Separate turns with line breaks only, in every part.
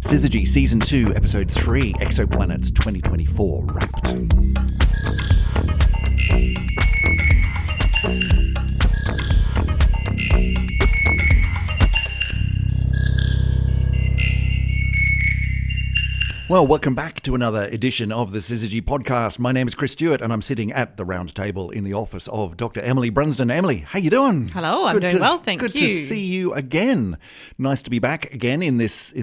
Syzygy Season 2, Episode 3, Exoplanets 2024 Wrapped. Well, welcome back to another edition of the Syzygy podcast. My name is Chris Stewart, and I'm sitting at the round table in the office of Dr. Emily Brunsden. Emily, how you doing?
Hello, I'm doing well, thank you.
Good to see you again. Nice to be back again in this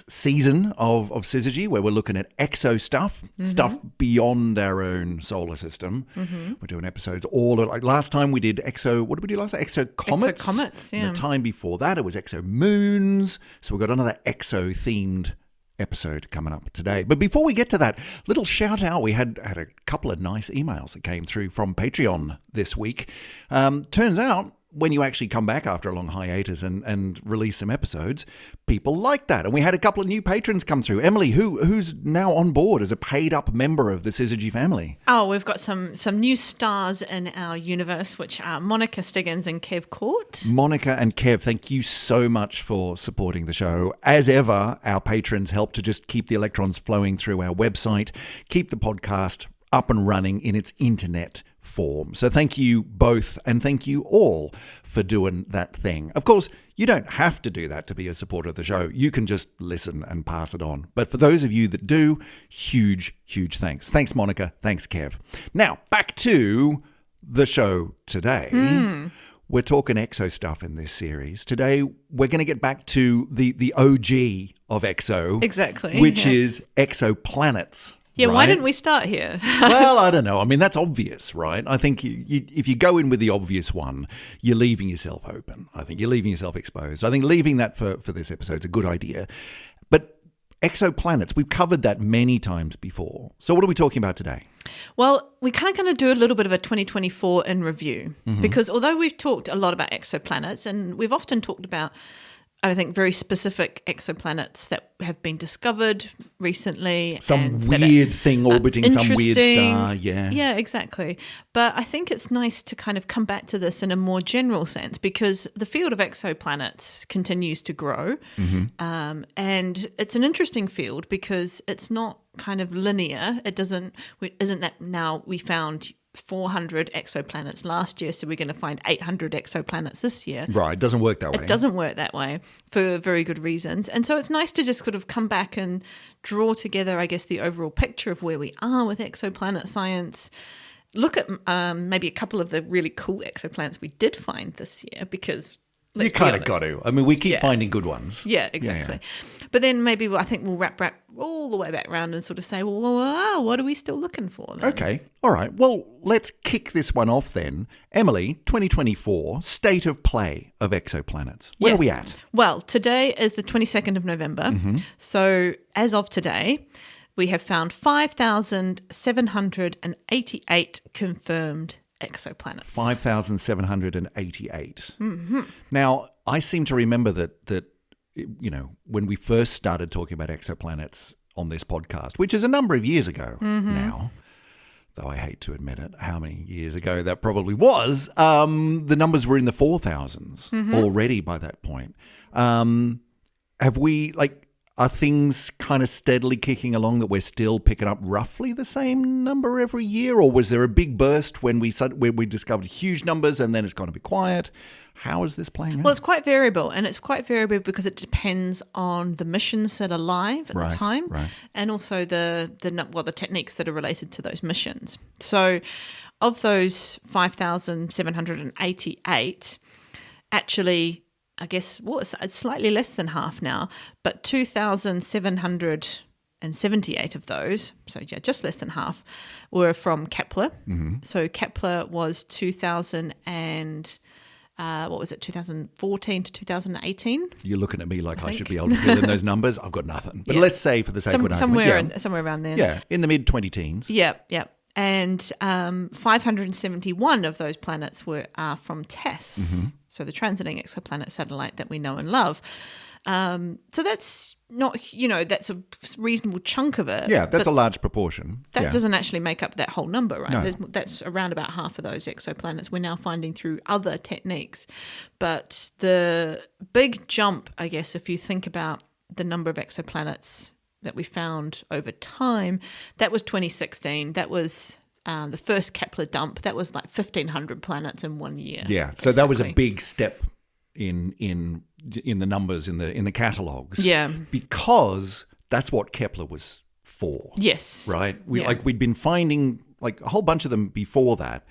season of Syzygy, where we're looking at exo-stuff, stuff beyond our own solar system. We're doing episodes like last time we did what did we do last time? Exo-comets.
Exo-comets, yeah.
And the time before that, it was exo-moons. So we've got another exo-themed episode coming up today. But before we get to that, little shout out. We had a couple of nice emails that came through from Patreon this week. Turns out when you actually come back after a long hiatus and release some episodes, people like that. And we had a couple of new patrons come through. Emily, who's now on board as a paid up member of the Syzygy family?
Oh, we've got some new stars in our universe, which are Monica Stiggins and Kev Court.
Monica and Kev, thank you so much for supporting the show. As ever, our patrons help to just keep the electrons flowing through our website, keep the podcast up and running in its internet form. So thank you both, and thank you all for doing that thing. Of course, you don't have to do that to be a supporter of the show. You can just listen and pass it on. But for those of you that do, huge thanks. Thanks, Monica. Thanks, Kev. Now, back to the show today. We're talking exo stuff in this series. Today, we're going to get back to the OG of exo.
Exactly.
Which is exoplanets.
Yeah,
right?
Why didn't we start here?
Well, I don't know. I mean, that's obvious, right? I think if you go in with the obvious one, you're leaving yourself open. I think you're leaving yourself exposed. I think leaving that for this episode is a good idea. But exoplanets, we've covered that many times before. So what are we talking about today?
Well, we're kind of going to do a little bit of a 2024 in review because although we've talked a lot about exoplanets and we've often talked about, I think, very specific exoplanets that have been discovered recently.
Some weird thing orbiting some weird star, yeah.
Yeah, exactly. But I think it's nice to kind of come back to this in a more general sense because the field of exoplanets continues to grow. And it's an interesting field because it's not kind of linear. Isn't that now we found 400 exoplanets last year, so we're going to find 800 exoplanets this year.
Right, it doesn't work that way.
It doesn't work that way for very good reasons. And so it's nice to just sort of come back and draw together, I guess, the overall picture of where we are with exoplanet science. Look at maybe a couple of the really cool exoplanets we did find this year because
you kind of got to. I mean, we keep finding good ones.
Yeah, exactly. Yeah. But then maybe I think we'll wrap all the way back around and sort of say, well, what are we still looking for then?
Okay. All right. Well, let's kick this one off then. Emily, 2024, state of play of exoplanets. Where are we at?
Well, today is the 22nd of November. So as of today, we have found 5,788 confirmed exoplanets.
5,788. Now, I seem to remember that when we first started talking about exoplanets on this podcast, which is a number of years ago now, though I hate to admit it, how many years ago that probably was, the numbers were in the 4,000s already by that point. Have we, are things kind of steadily kicking along that we're still picking up roughly the same number every year? Or was there a big burst when we discovered huge numbers and then it's gone a bit quiet? How is this playing out?
Well, it's quite variable, and it's quite variable because it depends on the missions that are live at the time and also the techniques that are related to those missions. So of those 5,788, actually, I guess, it's slightly less than half now, but 2,778 of those, so yeah, just less than half, were from Kepler. So Kepler was 2014 to 2018.
You're looking at me like I should be able to fill in those numbers. I've got nothing. But let's say for the sake of argument.
Somewhere around there.
Yeah, in the mid-20-teens.
Yeah. And 571 of those planets are from TESS, so the transiting exoplanet satellite that we know and love. So that's not, that's a reasonable chunk of it.
Yeah, that's a large proportion.
That doesn't actually make up that whole number, right?
No.
That's around about half of those exoplanets we're now finding through other techniques. But the big jump, I guess, if you think about the number of exoplanets that we found over time, that was 2016. That was the first Kepler dump. That was like 1,500 planets in 1 year.
Yeah, so that was a big step in the numbers in the catalogues.
Yeah.
Because that's what Kepler was for.
Yes.
Right? We'd been finding like a whole bunch of them before that,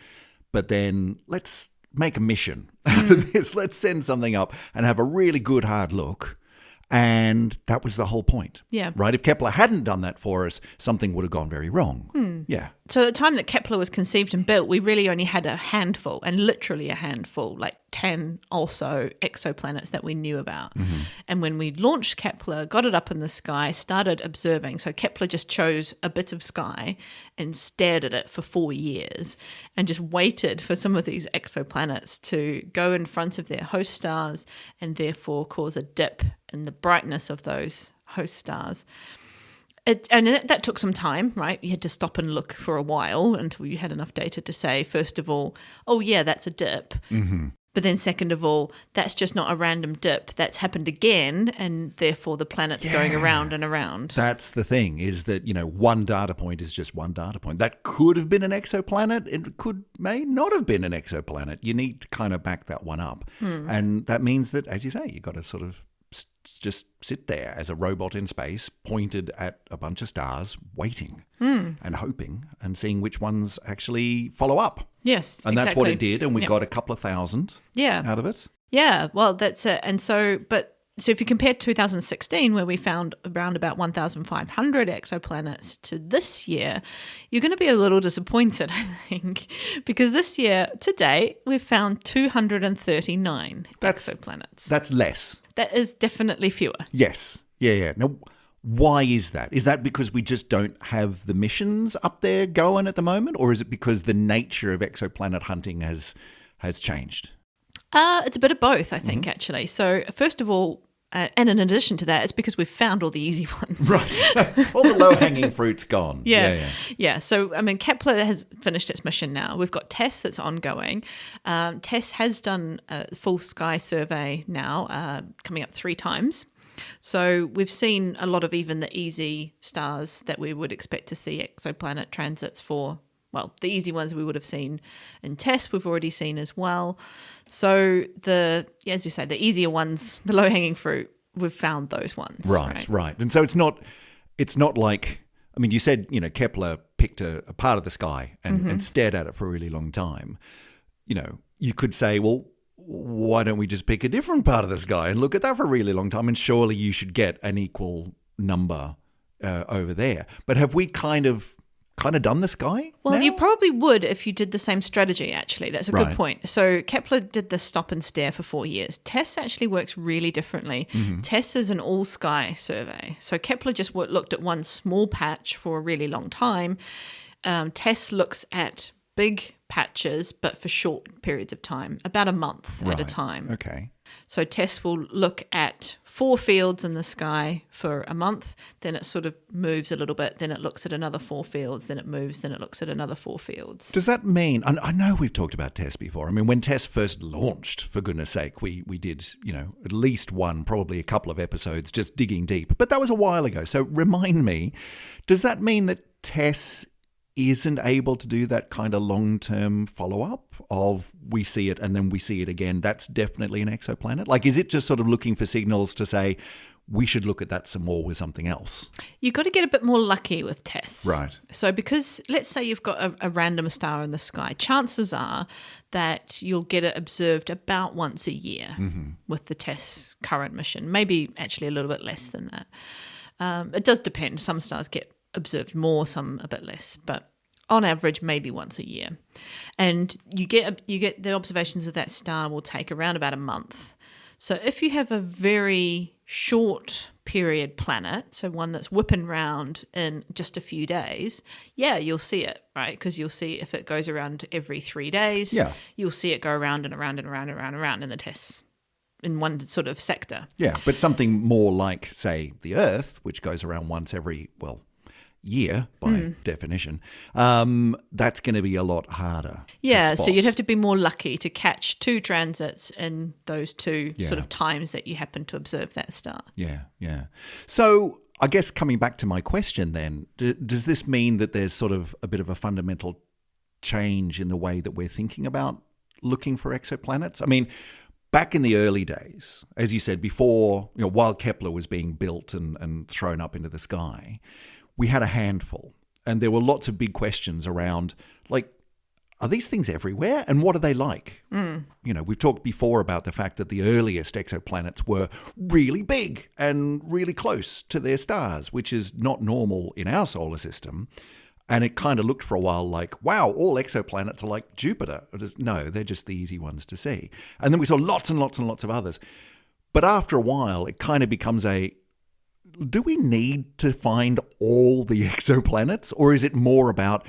but then let's make a mission out of this. Let's send something up and have a really good hard look. And that was the whole point.
Yeah.
Right? If Kepler hadn't done that for us, something would have gone very wrong. Yeah.
So at the time that Kepler was conceived and built, we really only had a handful, and literally a handful, like 10 also exoplanets that we knew about. And when we launched Kepler, got it up in the sky, started observing. So Kepler just chose a bit of sky and stared at it for 4 years and just waited for some of these exoplanets to go in front of their host stars and therefore cause a dip in the brightness of those host stars. That took some time, right? You had to stop and look for a while until you had enough data to say, first of all, oh yeah, that's a dip. But then second of all, that's just not a random dip. That's happened again, and therefore the planet's going around and around.
That's the thing, is that, one data point is just one data point. That could have been an exoplanet. It may not have been an exoplanet. You need to kind of back that one up. And that means that, as you say, you've got to sort of just sit there as a robot in space, pointed at a bunch of stars, waiting and hoping and seeing which ones actually follow up.
Yes,
and that's what it did, and we got a couple of thousand out of it.
Yeah, well, that's it. And so if you compare 2016, where we found around about 1,500 exoplanets, to this year, you're going to be a little disappointed, I think, because this year, to date, we've found 239 exoplanets.
That's less.
That is definitely fewer.
Yes. Yeah. Now, why is that? Is that because we just don't have the missions up there going at the moment? Or is it because the nature of exoplanet hunting has changed?
It's a bit of both, I think, actually. So first of all, and in addition to that, it's because we've found all the easy ones.
Right. All the low-hanging fruit's gone.
Yeah. So, Kepler has finished its mission now. We've got TESS that's ongoing. TESS has done a full sky survey now, coming up 3 times. So we've seen a lot of even the easy stars that we would expect to see exoplanet transits for. Well, the easy ones we would have seen in TESS, we've already seen as well. So as you say, the easier ones, the low-hanging fruit, we've found those ones.
Right. And so it's not like, you said, Kepler picked a part of the sky and stared at it for a really long time. You could say, well, why don't we just pick a different part of the sky and look at that for a really long time? And surely you should get an equal number over there. But have we kind of done the sky?
Well,
now?
You probably would if you did the same strategy, actually. That's a good point. So Kepler did the stop and stare for 4 years. TESS actually works really differently. TESS is an all-sky survey. So Kepler just looked at one small patch for a really long time. TESS looks at big patches, but for short periods of time, about a month at a time.
Okay.
So TESS will look at 4 fields in the sky for a month, then it sort of moves a little bit, then it looks at another 4 fields, then it moves, then it looks at another 4 fields.
Does that mean, I know we've talked about TESS before. When TESS first launched, for goodness sake, we did, at least one, probably a couple of episodes just digging deep. But that was a while ago. So remind me, does that mean that TESS isn't able to do that kind of long-term follow-up of we see it and then we see it again? That's definitely an exoplanet. Like, is it just sort of looking for signals to say we should look at that some more with something else?
You've got to get a bit more lucky with TESS.
Right.
So because let's say you've got a random star in the sky, chances are that you'll get it observed about once a year with the TESS current mission, maybe actually a little bit less than that. It does depend. Some stars get observed more, some a bit less, but on average maybe once a year. And you get the observations of that star will take around about a month. So if you have a very short period planet, so one that's whipping round in just a few days, you'll see it, right? Because you'll see if it goes around every 3 days, you'll see it go around and around and around and around and around in the TESS in one sort of sector.
Yeah, but something more like, say, the Earth, which goes around once every, year by definition, that's going to be a lot harder.
Yeah,
to
so
spot.
you'd have to be more lucky to catch 2 transits in those 2
Yeah.
sort of times that you happen to observe that star.
Yeah, yeah. So I guess coming back to my question then, does this mean that there's sort of a bit of a fundamental change in the way that we're thinking about looking for exoplanets? I mean, back in the early days, as you said before, while Kepler was being built and thrown up into the sky, we had a handful. And there were lots of big questions around, like, are these things everywhere? And what are they like? We've talked before about the fact that the earliest exoplanets were really big and really close to their stars, which is not normal in our solar system. And it kind of looked for a while like, wow, all exoplanets are like Jupiter. No, they're just the easy ones to see. And then we saw lots and lots and lots of others. But after a while, it kind of becomes do we need to find all the exoplanets? Or is it more about,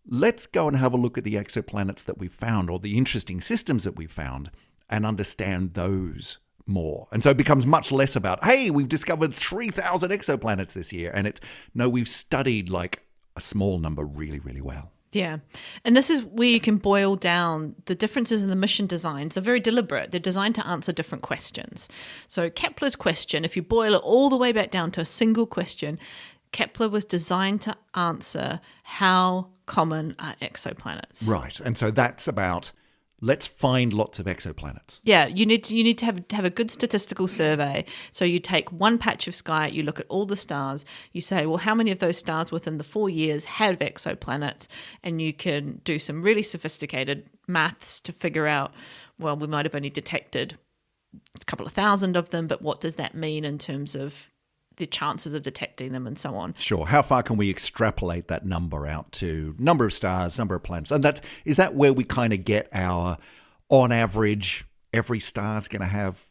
let's go and have a look at the exoplanets that we've found or the interesting systems that we've found and understand those more. And so it becomes much less about, hey, we've discovered 3,000 exoplanets this year. And it's, no, we've studied like a small number really, really well.
Yeah. And this is where you can boil down the differences in the mission designs are very deliberate. They're designed to answer different questions. So Kepler's question, if you boil it all the way back down to a single question, Kepler was designed to answer how common are exoplanets.
Right. And so that's about, let's find lots of exoplanets.
Yeah, you need to have a good statistical survey. So you take one patch of sky, you look at all the stars, you say, well, how many of those stars within the 4 years have exoplanets? And you can do some really sophisticated maths to figure out, well, we might have only detected a couple of thousand of them, but what does that mean in terms of the chances of detecting them and so on?
Sure. How far can we extrapolate that number out to number of stars, number of planets? And is that where we kind of get our, on average, every star's going to have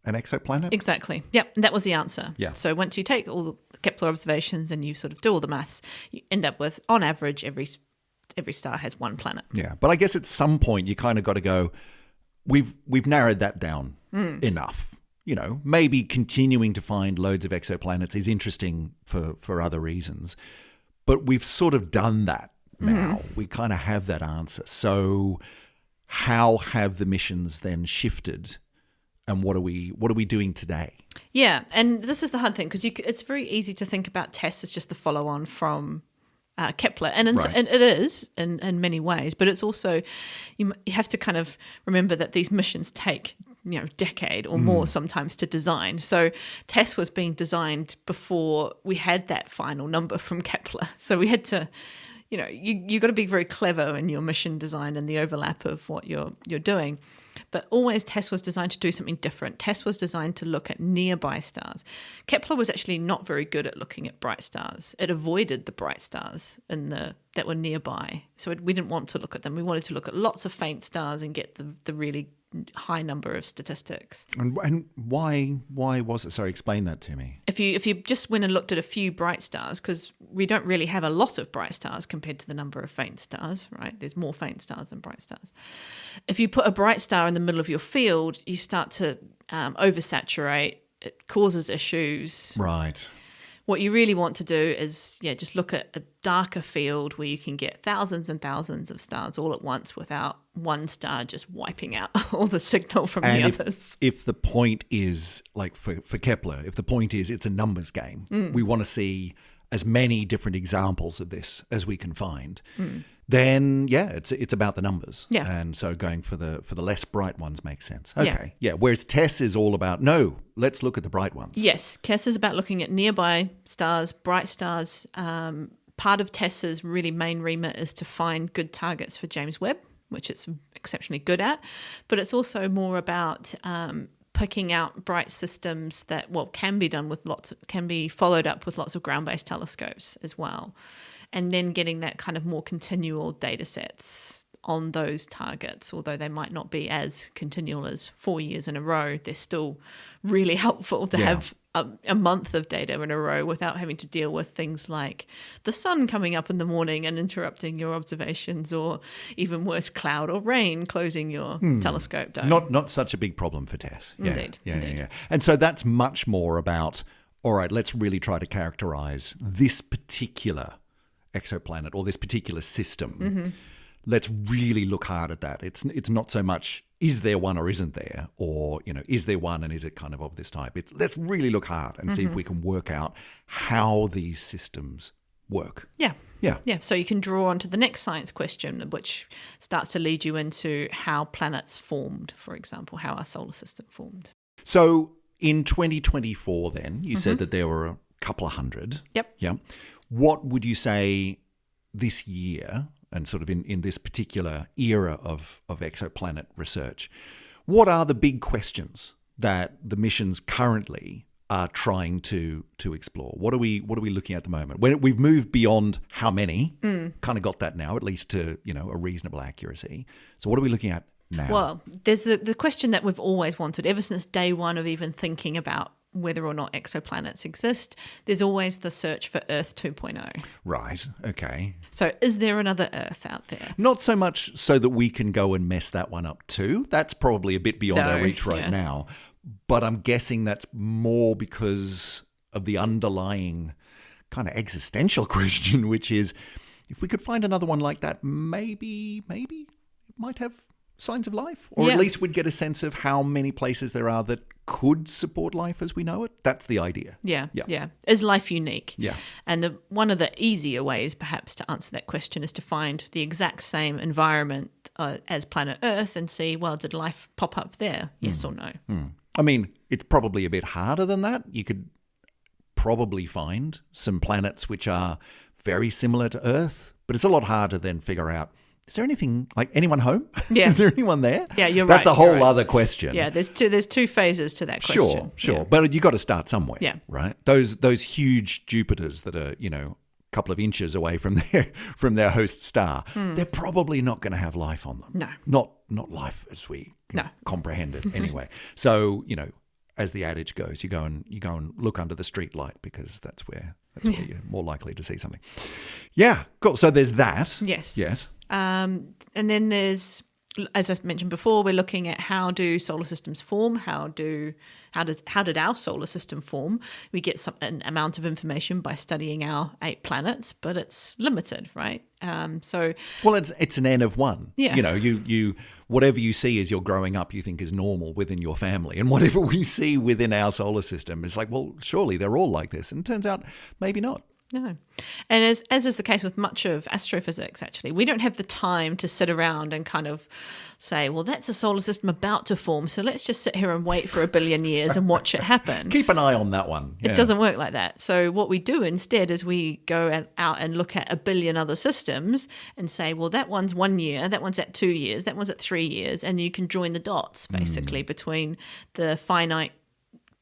an exoplanet?
Exactly. Yep. And that was the answer.
Yeah.
So once you take all the Kepler observations and you sort of do all the maths, you end up with, on average, every star has one planet.
Yeah. But I guess at some point you kind of got to go, we've narrowed that down enough. Maybe continuing to find loads of exoplanets is interesting for other reasons. But we've sort of done that now. We kind of have that answer. So how have the missions then shifted? And what are we doing today?
Yeah, and this is the hard thing because it's very easy to think about TESS as just the follow-on from Kepler, and it is in many ways, but it's also you have to kind of remember that these missions take a decade or more sometimes to design. So TESS was being designed before we had that final number from Kepler, so we had to. You got to be very clever in your mission design and the overlap of what you're doing. But always TESS was designed to do something different. TESS was designed to look at nearby stars. Kepler was actually not very good at looking at bright stars. It avoided the bright stars that were nearby. So we didn't want to look at them. We wanted to look at lots of faint stars and get the really high number of statistics.
And why was it? Sorry, explain that to me.
If you just went and looked at a few bright stars, because we don't really have a lot of bright stars compared to the number of faint stars, right? There's more faint stars than bright stars. If you put a bright star in the middle of your field, you start to oversaturate. It causes issues.
Right.
What you really want to do is, just look at a darker field where you can get thousands and thousands of stars all at once without one star just wiping out all the signal from the others.
If the point is, like for Kepler, if the point is it's a numbers game, we want to see as many different examples of this as we can find, then it's about the numbers.
Yeah.
And so going for the less bright ones makes sense. Okay. Yeah. Whereas TESS is all about, no, let's look at the bright ones.
Yes. TESS is about looking at nearby stars, bright stars. Part of TESS's really main remit is to find good targets for James Webb, which it's exceptionally good at. But it's also more about picking out bright systems that can be followed up with lots of ground-based telescopes as well, and then getting that kind of more continual data sets on those targets. Although they might not be as continual as 4 years in a row, they're still really helpful to have a month of data in a row without having to deal with things like the sun coming up in the morning and interrupting your observations, or even worse, cloud or rain closing your telescope dome.
Not such a big problem for TESS.
Indeed.
Yeah. And so that's much more about, all all right, let's really try to characterize this particular exoplanet or this particular system. Let's really look hard at that. It's not so much is there one or isn't there, or is there one and is it kind of this type. It's let's really look hard and see if we can work out how these systems work.
Yeah.
Yeah.
Yeah. So you can draw on to the next science question, which starts to lead you into how planets formed, for example, how our solar system formed.
So in 2024, then, you said that there were a couple of hundred.
Yep.
Yeah. What would you say this year, and sort of in this particular era of exoplanet research, what are the big questions that the missions currently are trying to explore? What are we looking at the moment? We've moved beyond how many, kind of got that now, at least to a reasonable accuracy. So what are we looking at now?
Well, there's the question that we've always wanted ever since day one of even thinking about whether or not exoplanets exist. There's always the search for Earth 2.0.
Right. Okay.
So is there another Earth out there?
Not so much so that we can go and mess that one up too. That's probably a bit beyond our reach right now. But I'm guessing that's more because of the underlying kind of existential question, which is if we could find another one like that, maybe it might have signs of life, or at least we'd get a sense of how many places there are that could support life as we know it. That's the idea.
Yeah. Is life unique?
Yeah.
And one of the easier ways perhaps to answer that question is to find the exact same environment as planet Earth and see, well, did life pop up there? Yes or no?
I mean, it's probably a bit harder than that. You could probably find some planets which are very similar to Earth, but it's a lot harder than figure out, is there anything, like anyone home?
Yeah.
Is there anyone there?
Yeah, you're right.
That's a whole other question.
Yeah, there's two phases to that question.
Sure.
Yeah.
But you got to start somewhere.
Yeah.
Right? Those huge Jupiters that are, a couple of inches away from their host star, they're probably not going to have life on them.
No.
Not life as we comprehend it anyway. So, as the adage goes, you go and look under the street light because that's where you're more likely to see something. Yeah, cool. So there's that.
Yes. And then there's, as I mentioned before, we're looking at how do solar systems form? How did our solar system form? We get an amount of information by studying our 8 planets, but it's limited, right?
Well, it's an N of 1.
Yeah.
You whatever you see as you're growing up, you think is normal within your family, and whatever we see within our solar system is like, well, surely they're all like this, and it turns out maybe not.
No. And as is the case with much of astrophysics, actually, we don't have the time to sit around and kind of say, well, that's a solar system about to form, so let's just sit here and wait for 1 billion years and watch it happen.
Keep an eye on that one.
It doesn't work like that. So what we do instead is we go out and look at 1 billion other systems and say, well, that one's 1 year, that one's at 2 years, that one's at 3 years, and you can join the dots, basically, between the finite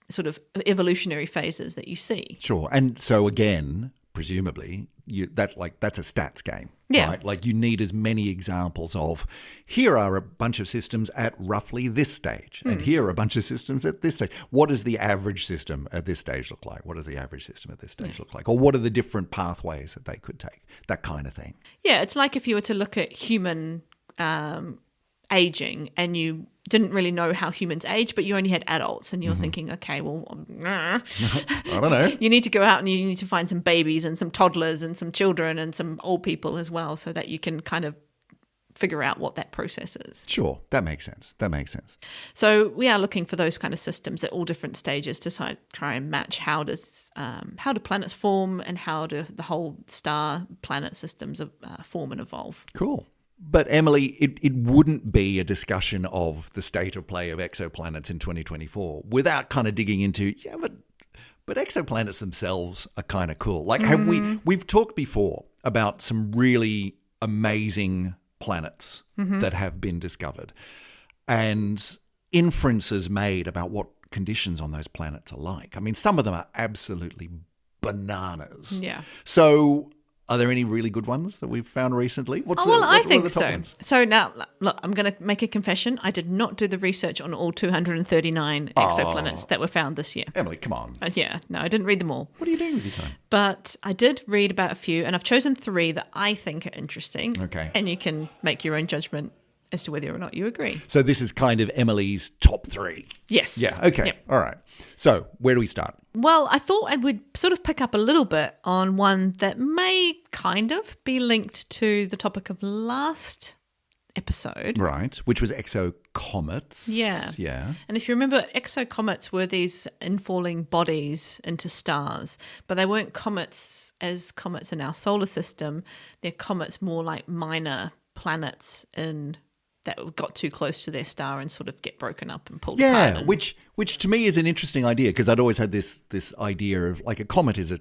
sort of evolutionary phases that you see.
Sure. And so again, presumably, that's a stats game.
Yeah.
Right? Like you need as many examples of, here are a bunch of systems at roughly this stage, and here are a bunch of systems at this stage. What does the average system at this stage look like? What does the average system at this stage look like? Or what are the different pathways that they could take? That kind of thing.
Yeah, it's like if you were to look at human aging and you didn't really know how humans age, but you only had adults, and you're thinking, okay, well,
I don't know.
You need to go out and you need to find some babies and some toddlers and some children and some old people as well, so that you can kind of figure out what that process is.
Sure, that makes sense.
So we are looking for those kind of systems at all different stages to try and match how do planets form and how do the whole star planet systems form and evolve.
Cool. But Emily, it wouldn't be a discussion of the state of play of exoplanets in 2024 without kind of digging into, but exoplanets themselves are kind of cool. Like we've talked before about some really amazing planets that have been discovered and inferences made about what conditions on those planets are like. I mean, some of them are absolutely bananas.
Yeah.
So are there any really good ones that we've found recently?
I think so.
Ones?
So now, look, I'm going to make a confession. I did not do the research on all 239 exoplanets that were found this year.
Emily, come on.
I didn't read them all.
What are you doing with your time?
But I did read about a few, and I've chosen 3 that I think are interesting.
Okay.
And you can make your own judgment as to whether or not you agree.
So this is kind of Emily's top 3.
Yes.
Yeah, okay.
Yep.
All right. So where do we start?
Well, I thought I would sort of pick up a little bit on one that may kind of be linked to the topic of last episode.
Right, which was exocomets.
Yeah.
Yeah.
And if you remember, exocomets were these infalling bodies into stars, but they weren't comets as comets in our solar system. They're comets more like minor planets that got too close to their star and sort of get broken up and pulled apart.
Yeah, which to me is an interesting idea, because I'd always had this idea of like a comet is a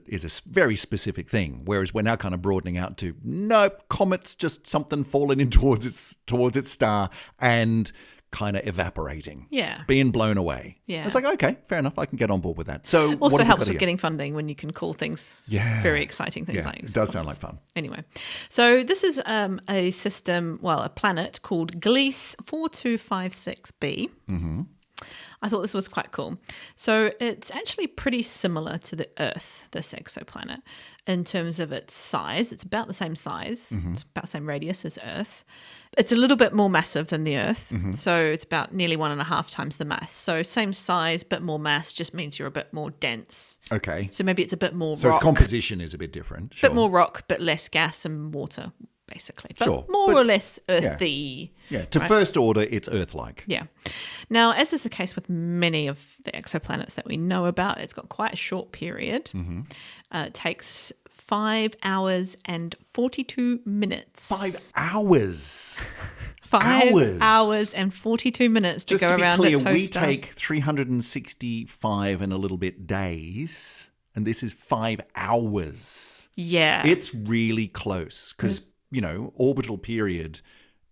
very specific thing, whereas we're now kind of broadening out to nope, comet's just something falling in towards its star and kind of evaporating.
Yeah.
Being blown away.
Yeah.
It's like, okay, fair enough, I can get on board with that. So
Also
what have we
helps
got
with
here?
getting funding when you can call things very exciting things like
it does sound like fun.
Anyway, so this is a system, a planet called Gliese 4256b. Mm-hmm. I thought this was quite cool. So it's actually pretty similar to the Earth, this exoplanet, in terms of its size. It's about the same size. Mm-hmm. It's about the same radius as Earth. It's a little bit more massive than the Earth. Mm-hmm. So it's about nearly 1.5 times the mass. So same size, but more mass just means you're a bit more dense.
Okay.
So maybe it's a bit more
So
rock.
its composition is a bit different.
A bit more rock, but less gas and water, basically. But
Sure.
more or less earthy.
Yeah, to first order, it's Earth-like.
Yeah. Now, as is the case with many of the exoplanets that we know about, it's got quite a short period. Mm-hmm. It takes 5 hours and 42 minutes.
5 hours?
5 hours and 42 minutes to go around its host star.
Just to be clear, we take 365 and a little bit days, and this is 5 hours.
Yeah.
It's really close because, orbital period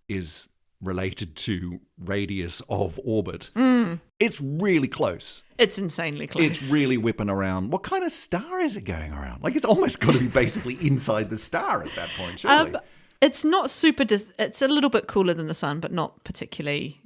is related to radius of orbit. Mm. It's really close.
It's insanely close.
It's really whipping around. What kind of star is it going around? Like, it's almost got to be basically inside the star at that point, surely.
It's not super... it's a little bit cooler than the sun, but not particularly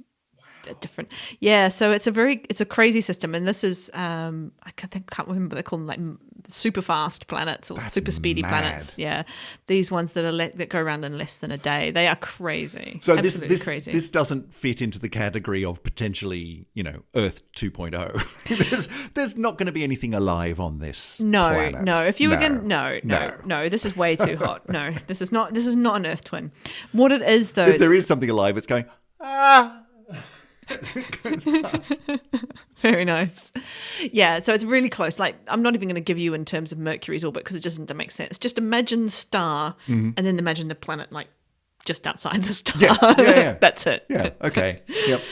different. Yeah, so it's a crazy system. And this is... I can't remember, they call them like super fast planets or super speedy planets. Yeah, these ones that go around in less than a day. They are crazy.
So
absolutely crazy.
This doesn't fit into the category of potentially, Earth 2.0. there's not going to be anything alive on this planet.
No. If you were going, no. This is way too hot. No, this is not an Earth twin. What it is, though,
if there is something alive, it's going It goes past.
Very nice. Yeah, so it's really close. Like, I'm not even going to give you in terms of Mercury's orbit because it doesn't make sense. Just imagine the star and then imagine the planet like just outside the star.
Yeah.
That's it.
Yeah, okay. Yep.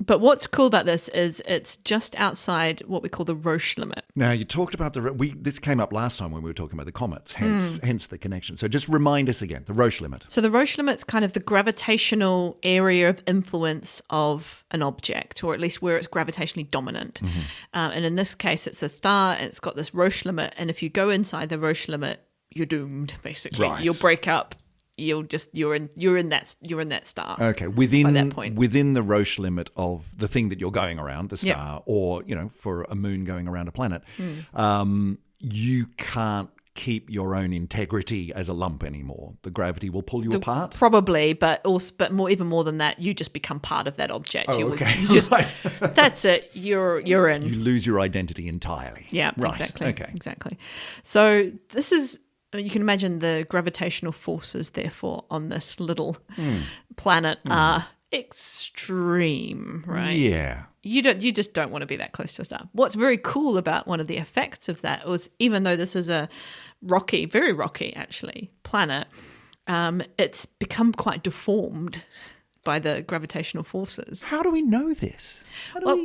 But what's cool about this is it's just outside what we call the Roche limit.
Now, you talked about this came up last time when we were talking about the comets, hence the connection. So just remind us again, the Roche limit.
So the Roche limit's kind of the gravitational area of influence of an object, or at least where it's gravitationally dominant. Mm-hmm. And in this case, it's a star and it's got this Roche limit. And if you go inside the Roche limit, you're doomed, basically.
Right.
You'll break up. You're in that star.
Okay,
by that point.
within the Roche limit of the thing that you're going around, the star, or for a moon going around a planet, you can't keep your own integrity as a lump anymore. The gravity will pull you apart.
Probably, but even more than that, you just become part of that object.
Oh, okay.
Right. That's it. You're in.
You lose your identity entirely.
Yeah,
right.
Exactly.
Okay.
Exactly. So this is. You can imagine the gravitational forces, therefore, on this little planet are extreme, right?
Yeah.
You just don't want to be that close to a star. What's very cool about one of the effects of that was, even though this is a rocky, very rocky actually, planet, it's become quite deformed by the gravitational forces.
How do we know this?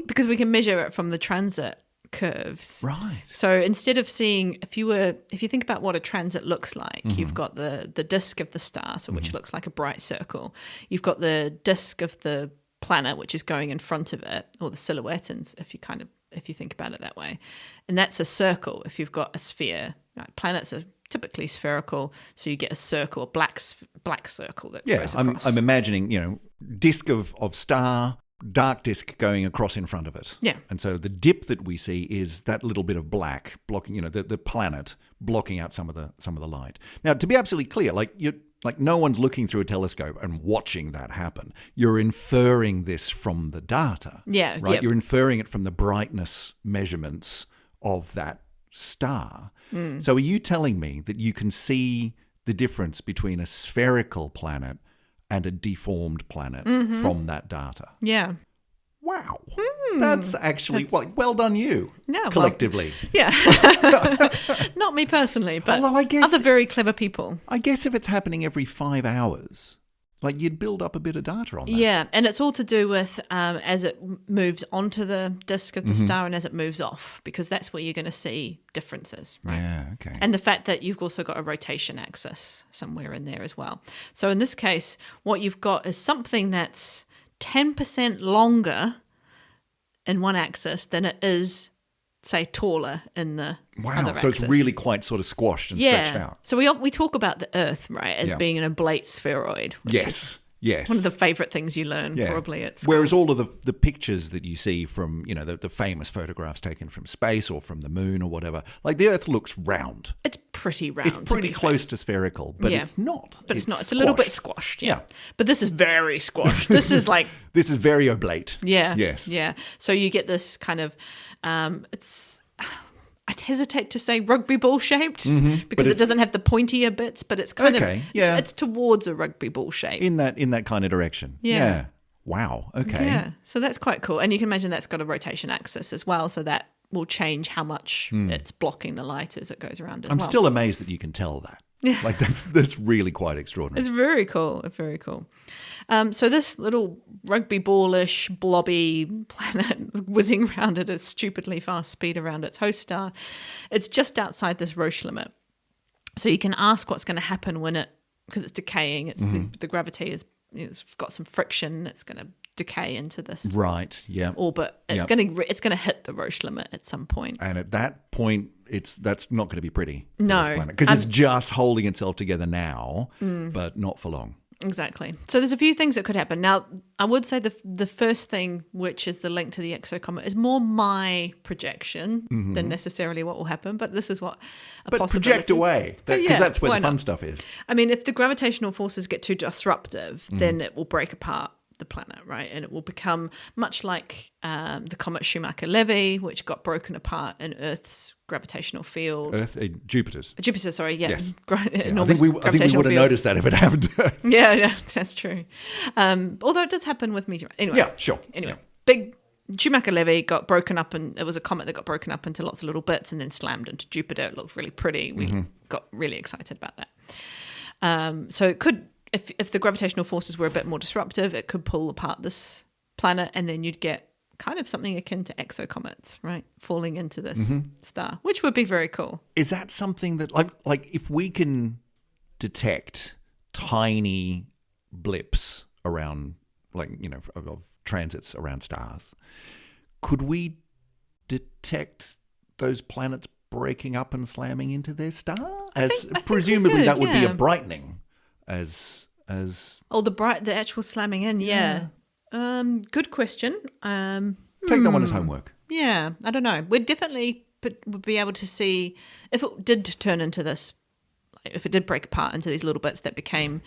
Because we can measure it from the transit curves.
Right.
So instead of seeing, if you think about what a transit looks like, you've got the disk of the star, so which looks like a bright circle. You've got the disk of the planet, which is going in front of it, or the silhouette, and if you think about it that way. And that's a circle. If you've got a sphere, right? Planets are typically spherical, so you get a circle, a black circle that goes across.
I'm imagining, disk of star, dark disk going across in front of it.
Yeah.
And so the dip that we see is that little bit of black blocking, the planet blocking out some of the light. Now, to be absolutely clear, like Like, no one's looking through a telescope and watching that happen. You're inferring this from the data.
Yeah.
Right?
Yep.
You're inferring it from the brightness measurements of that star. So are you telling me that you can see the difference between a spherical planet and a deformed planet from that data?
Yeah.
Wow. That's actually, well done you,
Yeah,
collectively.
Yeah. Not me personally, but
Although I guess-
other very clever people.
I guess if it's happening every 5 hours, like, you'd build up a bit of data on that.
Yeah, and it's all to do with as it moves onto the disk of the star and as it moves off, because that's where you're going to see differences. Right?
Yeah, okay.
And the fact that you've also got a rotation axis somewhere in there as well. So in this case, what you've got is something that's 10% longer in one axis than it is, say, taller in the other
Wow, so
axis.
it's really quite sort of squashed and stretched out.
So we talk about the Earth, right, as being an oblate spheroid. Which is
Yes.
one of the favourite things you learn, probably at school.
Whereas all of the pictures that you see from, the famous photographs taken from space or from the moon or whatever, like, the Earth looks round.
It's pretty round.
It's pretty close to spherical, but it's not.
But it's not. It's a little bit squashed,
Yeah.
But this is very squashed. This is like...
This is very oblate.
Yeah.
Yes.
Yeah. So you get this kind of... it's... I'd hesitate to say rugby ball shaped because it doesn't have the pointier bits, but it's kind of it's towards a rugby ball shape.
In that kind of direction.
Yeah.
Wow. Okay.
Yeah. So that's quite cool. And you can imagine that's got a rotation axis as well, so that will change how much it's blocking the light as it goes around as
I'm
well.
still amazed that you can tell that.
Yeah.
Like, that's really quite extraordinary.
It's very cool. Very cool. So this little rugby ballish, blobby planet whizzing around at a stupidly fast speed around its host star, it's just outside this Roche limit. So you can ask what's going to happen when because it's decaying, it's the gravity it's got some friction, it's going to decay into this
Right, yeah.
orbit. It's going to hit the Roche limit at some point.
And at that point, that's not going to be pretty.
No.
Because it's just holding itself together now, but not for long.
Exactly. So there's a few things that could happen. Now, I would say the first thing, which is the link to the exocomet, is more my projection than necessarily what will happen. But this is what
But project away, because that's where the fun stuff is.
I mean, if the gravitational forces get too disruptive, then it will break apart the planet, right? And it will become much like the comet Schumacher-Levy, which got broken apart in Earth's gravitational field.
Jupiter's.
Jupiter, sorry, yeah.
Yes. I think we would have
field.
noticed that if it happened to Earth.
Yeah, that's true. Although it does happen with meteorites. Anyway.
Yeah, sure.
Anyway, big Schumacher-Levy got broken up, and it was a comet that got broken up into lots of little bits and then slammed into Jupiter. It looked really pretty. We got really excited about that. So it could, if the gravitational forces were a bit more disruptive, it could pull apart this planet, and then you'd get kind of something akin to exocomets, right? Falling into this star, which would be very cool.
Is that something that, like if we can detect tiny blips around, of transits around stars, could we detect those planets breaking up and slamming into their star? I think presumably that would be a brightening as
the actual slamming in, yeah. Good question.
Take that one as homework.
Yeah, I don't know. We'd definitely would be able to see if it did turn into this, if it did break apart into these little bits that became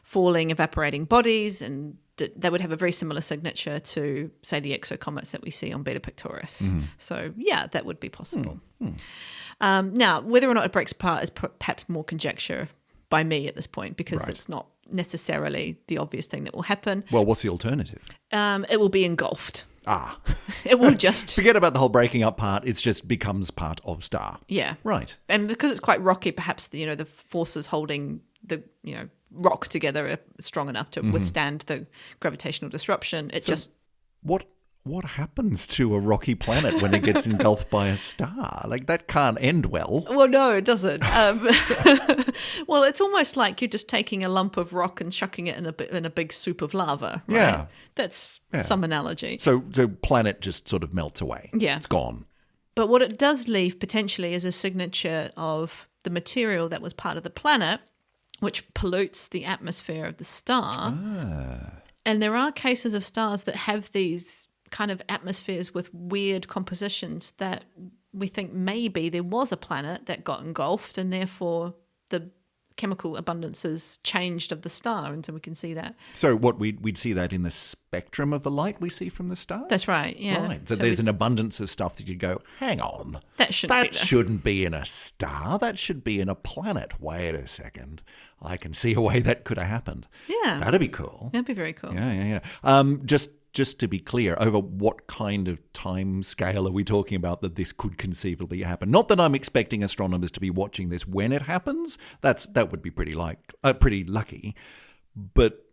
falling, evaporating bodies, and they would have a very similar signature to, say, the exocomets that we see on Beta Pictoris. So, yeah, that would be possible. Now, whether or not it breaks apart is perhaps more conjecture by me at this point, because it's not necessarily the obvious thing that will happen.
Well, what's the alternative?
It will be engulfed.
It
will just...
Forget about the whole breaking up part. It just becomes part of star.
Yeah.
Right.
And because it's quite rocky, perhaps, the forces holding the, rock together are strong enough to withstand the gravitational disruption.
What happens to a rocky planet when it gets engulfed by a star? Like, that can't end well.
Well, no, it doesn't. Well, it's almost like you're just taking a lump of rock and chucking it in a big soup of lava. Right?
Yeah.
That's some analogy.
So planet just sort of melts away.
Yeah.
It's gone.
But what it does leave potentially is a signature of the material that was part of the planet, which pollutes the atmosphere of the star. And there are cases of stars that have these kind of atmospheres with weird compositions that we think maybe there was a planet that got engulfed, and therefore the chemical abundances changed of the star, and so we can see that.
So what we'd see that in the spectrum of the light we see from the star?
That's right, yeah.
Right. So there's an abundance of stuff that you go, hang on.
That
shouldn't be in a star. That should be in a planet. Wait a second. I can see a way that could have happened.
Yeah.
That'd be cool.
That'd be very cool.
Yeah. Just to be clear, over what kind of time scale are we talking about that this could conceivably happen? Not that I'm expecting astronomers to be watching this when it happens. That would be pretty lucky. But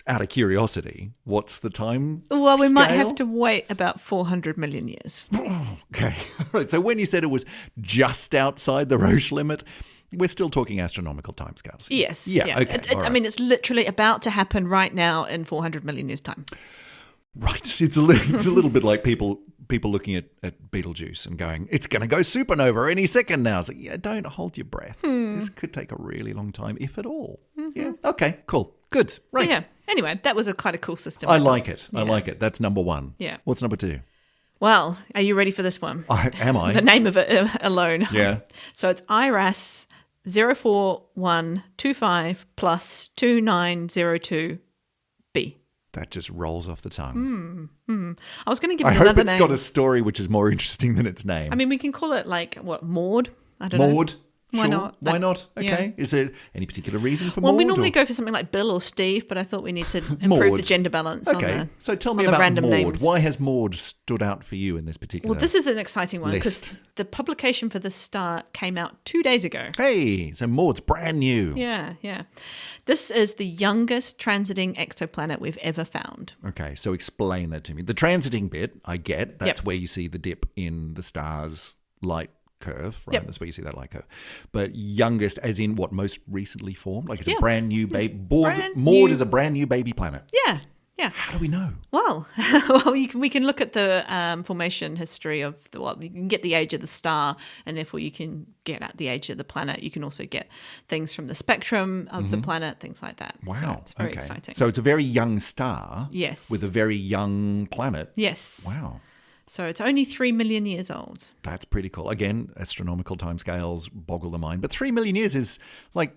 out of curiosity, what's the time
Well, we might
scale?
have to wait about 400 million years.
Okay. All right. So when you said it was just outside the Roche limit, we're still talking astronomical timescales.
Yes.
Yeah. Okay.
I mean, it's literally about to happen right now in 400 million years' time.
Right. It's a little bit like people looking at Betelgeuse and going, it's going to go supernova any second now. It's like, yeah, don't hold your breath. This could take a really long time, if at all. Mm-hmm. Yeah. Okay, cool. Good. Right.
So, yeah. Anyway, that was quite a cool system.
I like it. I like it. That's number one.
Yeah.
What's number two?
Well, are you ready for this one?
Am I?
The name of it alone.
Yeah.
So it's IRAS 04125 plus 2902B.
That just rolls off the tongue.
I was going to give it
I
another
hope it's
name.
got a story which is more interesting than its name.
I mean, we can call it Maud. I don't know.
Maud?
Why
Sure.
not?
Why not? Okay.
Yeah.
Is there any particular reason for
Well,
Maud?
we normally
or-
go for something like Bill or Steve, but I thought we need to improve
Maud.
the gender balance
Okay.
on
So tell me
the
about
random
Maud.
names.
Why has Maud stood out for you in this particular
Well, this is an exciting one because
list?
the publication for this star came out 2 days ago.
Hey, so Maud's brand new.
Yeah. This is the youngest transiting exoplanet we've ever found.
Okay, so explain that to me. The transiting bit, I get. That's
Yep.
where you see the dip in the star's light curve, right?
Yep.
That's where you see that light curve. But youngest, as in what, most recently formed? Like it's a
Yeah.
brand new baby.
brand
Maud
new.
is a brand new baby planet.
Yeah.
How do we know?
Well, we can look at the formation history of you can get the age of the star, and therefore you can get at the age of the planet. You can also get things from the spectrum of the planet, things like that.
Wow.
So it's very exciting.
So it's a very young star.
Yes.
With a very young planet.
Yes.
Wow.
So it's only 3 million years old.
That's pretty cool. Again, astronomical timescales boggle the mind. But 3 million years is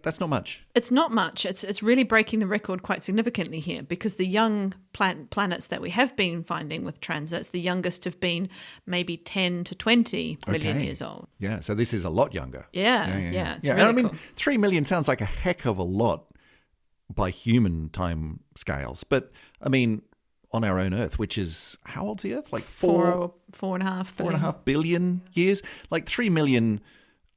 that's not much.
It's not much. It's really breaking the record quite significantly here because the young planets that we have been finding with transits, the youngest have been maybe 10 to 20 million
Okay.
years old.
Yeah, so this is a lot younger.
Yeah. It's
And
really
I mean,
cool.
3 million sounds like a heck of a lot by human time scales. But I mean, on our own Earth, which is, how old's the Earth? Like
Four and a half
billion years? Like 3 million,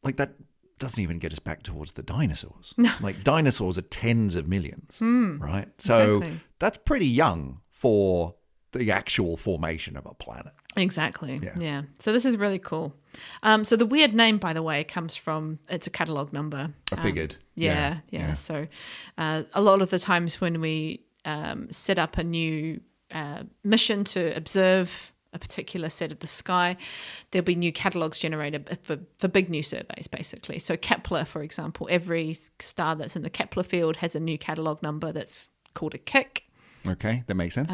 like that doesn't even get us back towards the dinosaurs.
No.
Like dinosaurs are tens of millions, right? So
exactly.
that's pretty young for the actual formation of a planet.
Exactly.
Yeah.
Yeah. So this is really cool. So the weird name, by the way, comes from it's a catalog number.
I figured.
Yeah. So a lot of the times when we set up a new mission to observe a particular set of the sky, there'll be new catalogs generated for big new surveys, basically. So Kepler, for example, every star that's in the Kepler field has a new catalog number that's called a KIC.
Okay, that makes sense.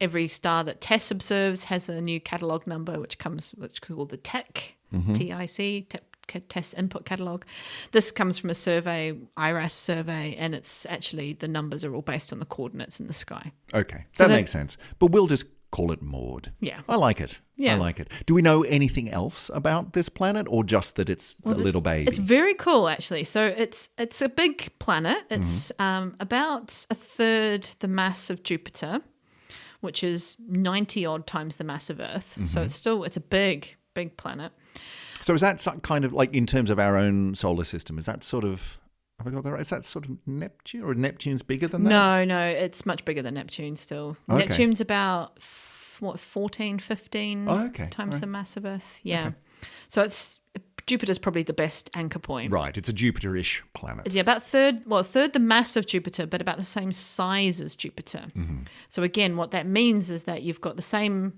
Every star that TESS observes has a new catalog number, which is called the TIC, T-I-C, TESS input catalog. This comes from a survey, IRAS survey, and it's actually the numbers are all based on the coordinates in the sky.
Okay,
So
that
that-
makes sense. But we'll just call it Maud.
Yeah.
I like it.
Yeah.
I like it. Do we know anything else about this planet or just that it's a little baby?
It's very cool, actually. So it's a big planet. It's about a third the mass of Jupiter, which is 90 odd times the mass of Earth. So it's a big planet.
So is that some kind of, like in terms of our own solar system, is that sort of, have I got that right? Is that sort of Neptune, or Neptune's bigger than that?
No, it's much bigger than Neptune still.
Okay.
Neptune's about 14, 15
okay,
times
right.
the mass of Earth. Yeah. So Jupiter's probably the best anchor point.
Right, it's a Jupiter-ish planet.
Yeah, about third the mass of Jupiter, but about the same size as Jupiter. So again, what that means is that you've got the same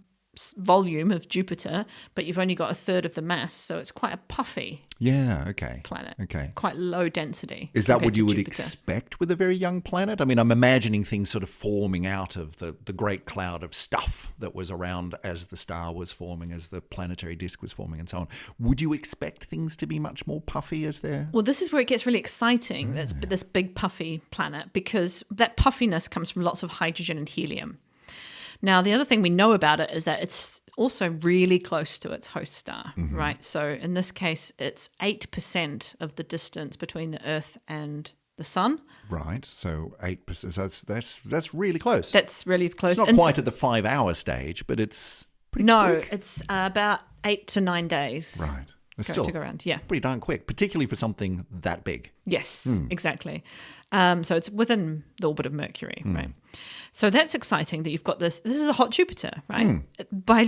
volume of Jupiter, but you've only got a third of the mass, so it's quite a puffy planet.
Okay.
Quite low density.
Is that what you would
Jupiter.
expect with a very young planet? I mean, I'm imagining things sort of forming out of the great cloud of stuff that was around as the star was forming, as the planetary disk was forming and so on. Would you expect things to be much more puffy as they're...
Well, this is where it gets really exciting, this big puffy planet, because that puffiness comes from lots of hydrogen and helium. Now, the other thing we know about it is that it's also really close to its host star, right? So in this case, it's 8% of the distance between the Earth and the Sun.
Right, so 8%, that's really close.
That's really close.
It's not quite at the 5-hour stage, but it's pretty quick.
It's about 8 to 9 days.
Right. It's
to
still
go around, yeah.
pretty darn quick, particularly for something that big.
Yes, exactly. So it's within the orbit of Mercury, right? So that's exciting that you've got this. This is a hot Jupiter, right? By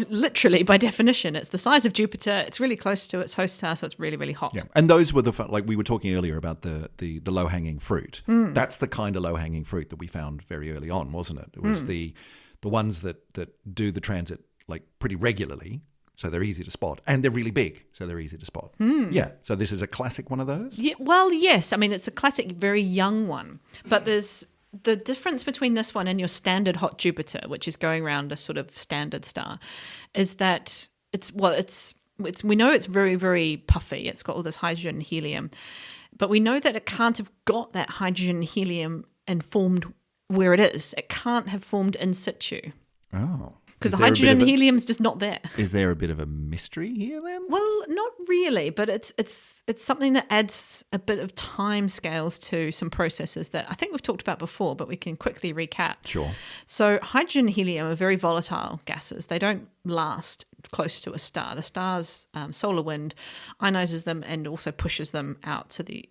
definition, it's the size of Jupiter. It's really close to its host star, so it's really, really hot.
Yeah, and those were like we were talking earlier about the low-hanging fruit. That's the kind of low-hanging fruit that we found very early on, wasn't it? It was the ones that do the transit like pretty regularly. So they're easy to spot, and they're really big, so they're easy to spot. Yeah, so this is a classic one of those?
Yeah, well, yes. I mean, it's a classic, very young one. But there's the difference between this one and your standard hot Jupiter, which is going around a sort of standard star, is that we know it's very, very puffy. It's got all this hydrogen and helium. But we know that it can't have got that hydrogen and helium and formed where it is. It can't have formed in situ.
Oh.
Because the hydrogen and helium is just not there.
Is there a bit of a mystery here then?
Well, not really, but it's something that adds a bit of time scales to some processes that I think we've talked about before, but we can quickly recap.
Sure.
So hydrogen and helium are very volatile gases. They don't last close to a star. The star's solar wind ionizes them and also pushes them out to the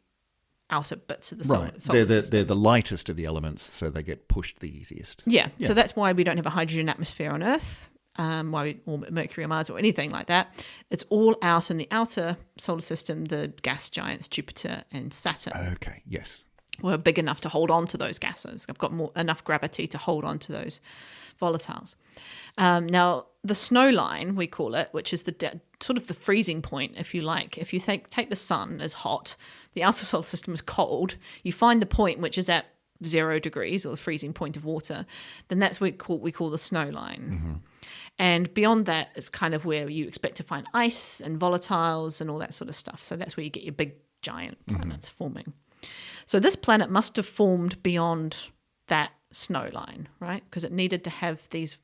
outer bits of the solar system.
They're the lightest of the elements, so they get pushed the easiest.
Yeah, so that's why we don't have a hydrogen atmosphere on Earth, why we, or Mercury or Mars or anything like that. It's all out in the outer solar system, the gas giants Jupiter and Saturn.
Okay, yes.
Were big enough to hold on to those gases. I've got enough gravity to hold on to those volatiles. Now, the snow line, we call it, which is sort of the freezing point, if you like. If you take the sun as hot, the outer solar system is cold, you find the point which is at 0 degrees, or the freezing point of water, then that's what we call the snow line. And beyond that, it's kind of where you expect to find ice and volatiles and all that sort of stuff. So that's where you get your big giant planets forming. So this planet must have formed beyond that snow line, right? Because it needed to have these.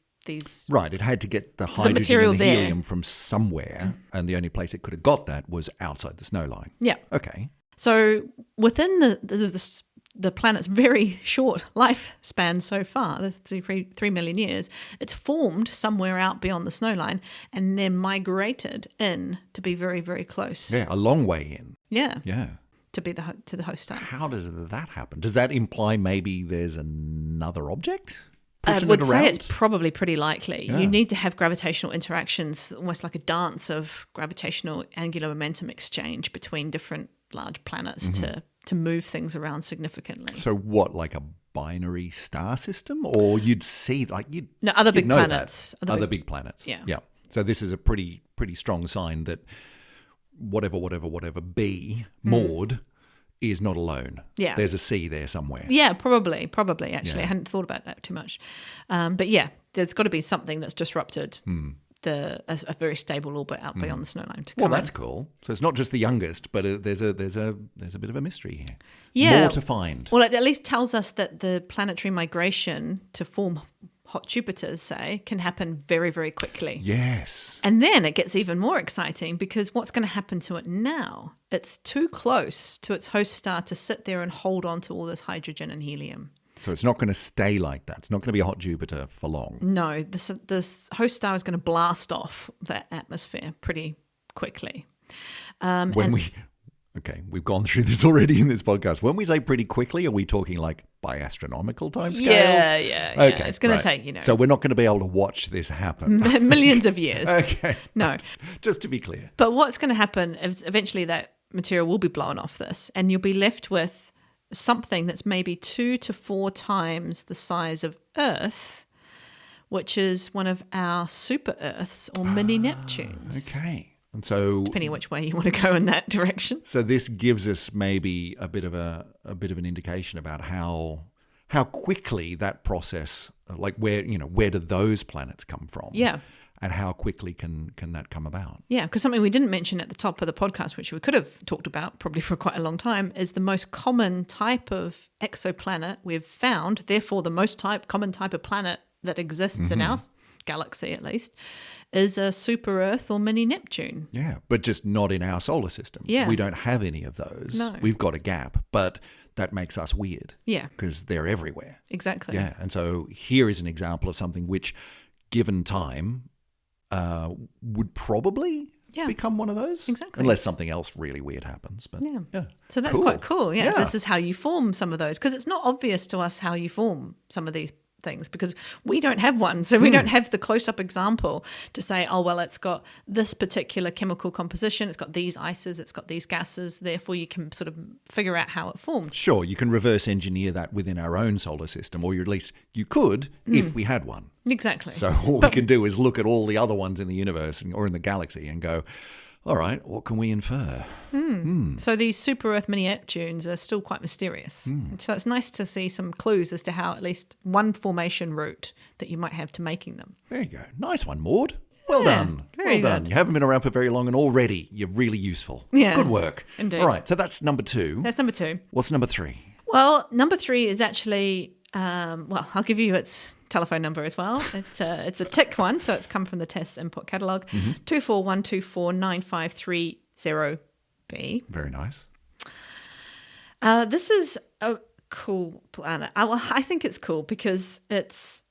Right, it had to get the hydrogen
material
and the
there.
helium from somewhere, and the only place it could have got that was outside the snow line.
Yeah.
Okay.
So within the planet's very short lifespan so far, the 3 million years, it's formed somewhere out beyond the snow line and then migrated in to be very, very close.
Yeah, a long way in.
Yeah.
Yeah.
To be to the host star.
How does that happen? Does that imply maybe there's another object?
I would say it's probably pretty likely.
Yeah.
You need to have gravitational interactions, almost like a dance of gravitational angular momentum exchange between different large planets to move things around significantly.
So what, like a binary star system? Or you'd see, like,
other big
know
planets.
that. Other big planets.
Yeah.
Yeah. So this is a pretty strong sign that whatever B, Maud, is not alone.
Yeah.
There's a C there somewhere.
Yeah, probably, actually.
Yeah.
I hadn't thought about that too much. But yeah, there's got to be something that's disrupted a very stable orbit out beyond the snow line.
Well, that's cool. So it's not just the youngest, but there's a bit of a mystery here.
Yeah.
More to find.
Well, it at least tells us that the planetary migration to form hot Jupiters, say, can happen very, very quickly.
Yes.
And then it gets even more exciting because what's going to happen to it now? It's too close to its host star to sit there and hold on to all this hydrogen and helium.
So it's not going to stay like that. It's not going to be a hot Jupiter for long.
No, this host star is going to blast off that atmosphere pretty quickly.
We've gone through this already in this podcast. When we say pretty quickly, are we talking like by astronomical timescales?
Yeah.
Okay,
It's going to take,
So we're not going to be able to watch this happen.
millions of years.
Okay.
No.
Right. Just to be clear.
But what's going to happen is eventually that material will be blown off this, and you'll be left with something that's maybe 2 to 4 times the size of Earth which is one of our super Earths or mini Neptunes.
Okay. And so,
depending on which way you want to go in that direction.
So this gives us maybe a bit of an indication about how quickly that process, like where do those planets come from?
Yeah.
And how quickly can that come about?
Yeah, because something we didn't mention at the top of the podcast, which we could have talked about probably for quite a long time, is the most common type of exoplanet we've found, therefore the most common type of planet that exists in our galaxy at least, is a super Earth or mini Neptune.
Yeah, but just not in our solar system.
Yeah.
We don't have any of those.
No.
We've got a gap, but that makes us weird.
Yeah.
Because they're everywhere.
Exactly.
Yeah, and so here is an example of something which, given time, would probably become one of those.
Exactly.
Unless something else really weird happens. But yeah.
So that's quite cool. Yeah. This is how you form some of those. Because it's not obvious to us how you form some of these things because we don't have one. So we don't have the close-up example to say, oh, well, it's got this particular chemical composition, it's got these ices, it's got these gases, therefore you can sort of figure out how it formed.
Sure, you can reverse engineer that within our own solar system, or at least you could if we had one.
Exactly.
So all we can do is look at all the other ones in the universe or in the galaxy and go, all right, what can we infer?
So these super Earth mini Neptunes are still quite mysterious. So it's nice to see some clues as to how at least one formation route that you might have to making them.
There you go. Nice one, Maud. Well done.
Very
well done.
good.
You haven't been around for very long and already you're really useful.
Yeah,
good work.
indeed.
All right, so that's number 2.
That's number 2.
What's number 3?
Well, number 3 is actually, I'll give you its telephone number as well. It's a tick one, so it's come from the TESS input catalogue, 241249530B.
Very nice.
This is a cool planet. I think it's cool because it's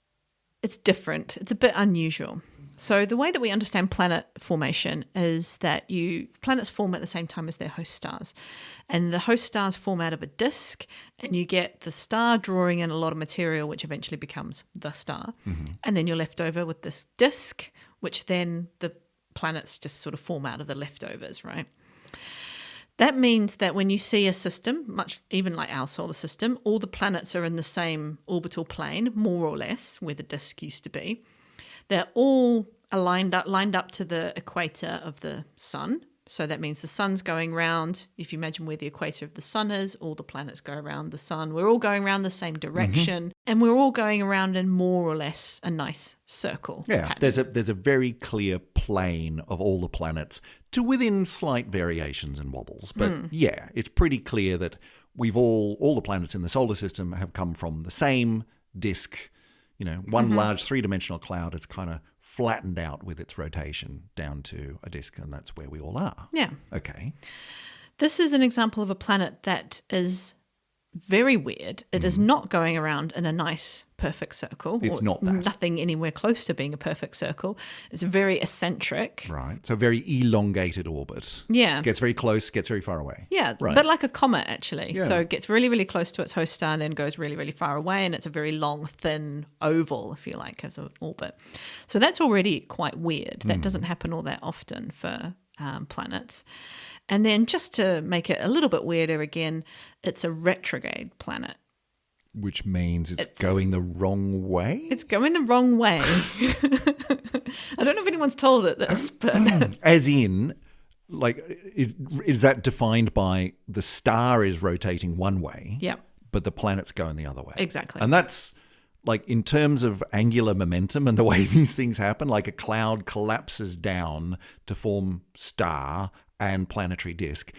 different. It's a bit unusual. So the way that we understand planet formation is that planets form at the same time as their host stars. And the host stars form out of a disk, and you get the star drawing in a lot of material, which eventually becomes the star. And then you're left over with this disk, which then the planets just sort of form out of the leftovers, right? That means that when you see a system, much even like our solar system, all the planets are in the same orbital plane, more or less, where the disk used to be. They're all lined up to the equator of the sun. So that means the sun's going round. If you imagine where the equator of the sun is, all the planets go around the sun. We're all going around the same direction, and we're all going around in more or less a nice circle.
Yeah,
pattern.
there's a very clear plane of all the planets to within slight variations and wobbles. But yeah, it's pretty clear that all the planets in the solar system have come from the same disk. One large three-dimensional cloud is kind of flattened out with its rotation down to a disk, and that's where we all are.
Yeah.
Okay.
This is an example of a planet that is very weird. It is not going around in a nice, perfect circle.
It's not that.
Nothing anywhere close to being a perfect circle. It's very eccentric.
Right. So very elongated orbit.
Yeah.
Gets very close, gets very far away.
Yeah,
Right.
but like a comet, actually.
Yeah.
So it gets really, really close to its host star and then goes really, really far away, and it's a very long, thin oval, if you like, as an orbit. So that's already quite weird. That doesn't happen all that often for planets. And then just to make it a little bit weirder again, it's a retrograde planet.
Which means it's going the wrong way?
It's going the wrong way. I don't know if anyone's told it this, but...
As in, like, is that defined by the star is rotating one way,
yeah,
but the planet's going the other way?
Exactly.
And that's, like, in terms of angular momentum and the way these things happen, like a cloud collapses down to form star and planetary disk.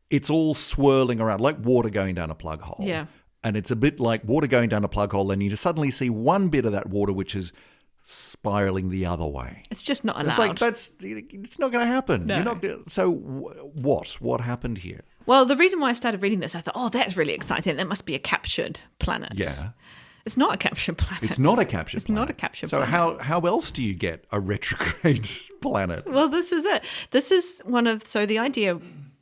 It's all swirling around, like water going down a plug hole.
Yeah.
And it's a bit like water going down a plug hole, and you just suddenly see one bit of that water which is spiraling the other way.
It's just not allowed.
It's like, it's not going to happen.
No.
You're not. So what happened here?
Well, the reason why I started reading this, I thought, oh, that's really exciting. That must be a captured planet.
Yeah.
It's not a captured planet.
It's not a captured planet.
Not a captured
so
planet.
how else do you get a retrograde planet?
Well, this is it. This is so the idea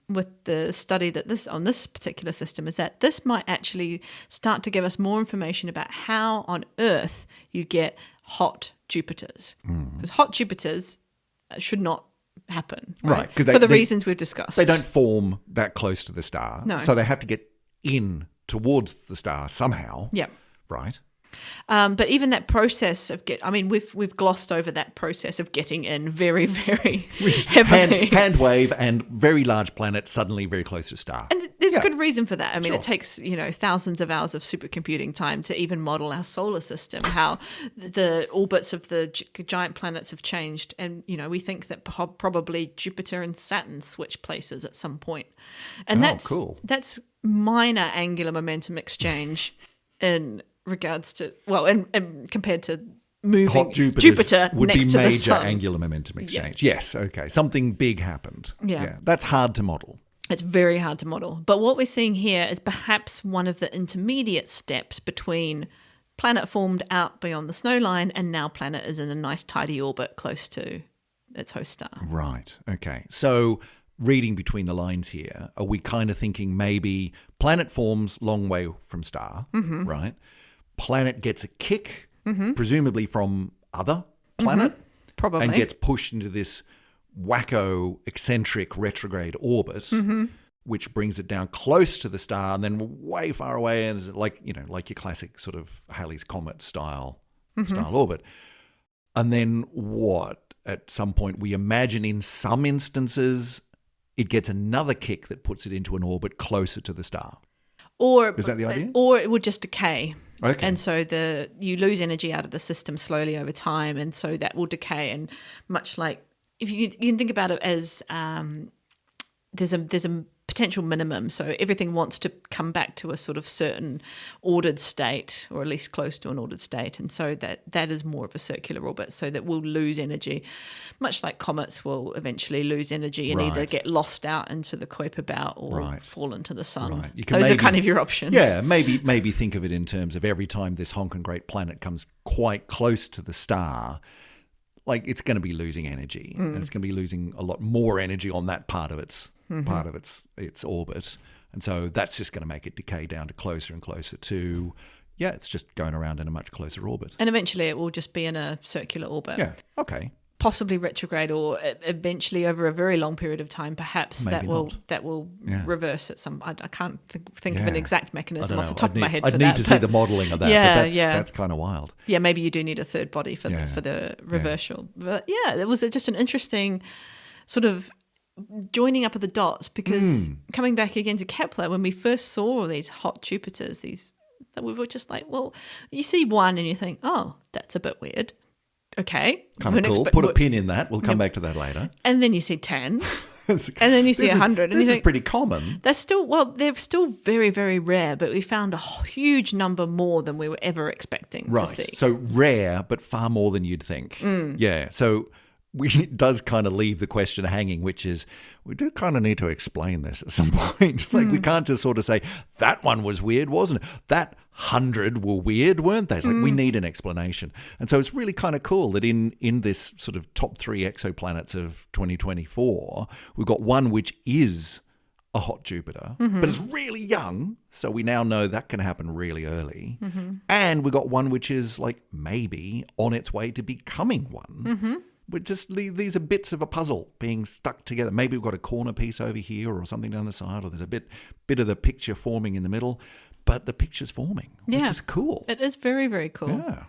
with the study that on this particular system is that this might actually start to give us more information about how on Earth you get hot Jupiters. Because hot Jupiters should not happen.
Right.
For the reasons we've discussed.
They don't form that close to the star.
No.
So they have to get in towards the star somehow.
Yep.
Right.
But even that process of we've glossed over that process of getting in very, very heavily.
Hand wave and very large planet suddenly very close to star.
And there's a good reason for that. I mean,
Sure.
it takes, thousands of hours of supercomputing time to even model our solar system, how the orbits of the giant planets have changed. And, we think that probably Jupiter and Saturn switch places at some point. And
cool.
That's minor angular momentum exchange in regards to, and compared to moving
Hot
Jupiter
would
next
be
to the
major
sun.
angular momentum exchange. Yes, okay. Something big happened.
Yeah.
That's hard to model.
It's very hard to model. But what we're seeing here is perhaps one of the intermediate steps between planet formed out beyond the snow line and now planet is in a nice tidy orbit close to its host star.
Right, okay. So reading between the lines here, are we kind of thinking maybe planet forms long way from star, right? Planet gets a kick, presumably from other planet,
Probably.
and gets pushed into this wacko, eccentric retrograde orbit, which brings it down close to the star and then way far away, and like your classic sort of Halley's Comet style orbit. And then what? At some point, we imagine in some instances, it gets another kick that puts it into an orbit closer to the star.
Or
is that the idea?
Or it would just decay.
Okay.
And so you lose energy out of the system slowly over time, and so that will decay. And much like if you can think about it as there's a potential minimum, so everything wants to come back to a sort of certain ordered state, or at least close to an ordered state, and so that is more of a circular orbit, so that we'll lose energy, much like comets will eventually lose energy and either get lost out into the Kuiper belt or fall into the sun.
Right.
Those are kind of your options.
Yeah, maybe think of it in terms of every time this honking great planet comes quite close to the star, like it's going to be losing energy, and it's going to be losing a lot more energy on that part of its orbit, and so that's just going to make it decay down to closer and closer to, it's just going around in a much closer orbit,
and eventually it will just be in a circular orbit.
Yeah, okay.
Possibly retrograde, or eventually over a very long period of time, perhaps
Maybe
that will reverse at some. I can't think of an exact mechanism
I
off the top of my head.
I'd need to see the modelling of that.
Yeah,
but that's kind of wild.
Yeah, maybe you do need a third body for the reversal. But it was just an interesting sort of joining up of the dots, because coming back again to Kepler, when we first saw these hot Jupiters, that we were just like, well, you see one and you think, oh, that's a bit weird. Okay.
Kind of cool. Put a pin in that. We'll come back to that later.
And then you see 10. And then you see 100. And
this
you think,
is pretty common.
They're still very, very rare, but we found a huge number more than we were ever expecting to see.
So rare, but far more than you'd think. Yeah. So it does kind of leave the question hanging, which is, we do kind of need to explain this at some point. Like, we can't just sort of say, that one was weird, wasn't it? That 100 were weird, weren't they? It's like, we need an explanation. And so it's really kind of cool that in this sort of top 3 exoplanets of 2024, we've got one which is a hot Jupiter, but it's really young. So we now know that can happen really early. And we've got one which is like maybe on its way to becoming one. But just these are bits of a puzzle being stuck together. Maybe we've got a corner piece over here or something down the side, or there's a bit of the picture forming in the middle, but the picture's forming, which is cool.
It is very, very cool.
Yeah.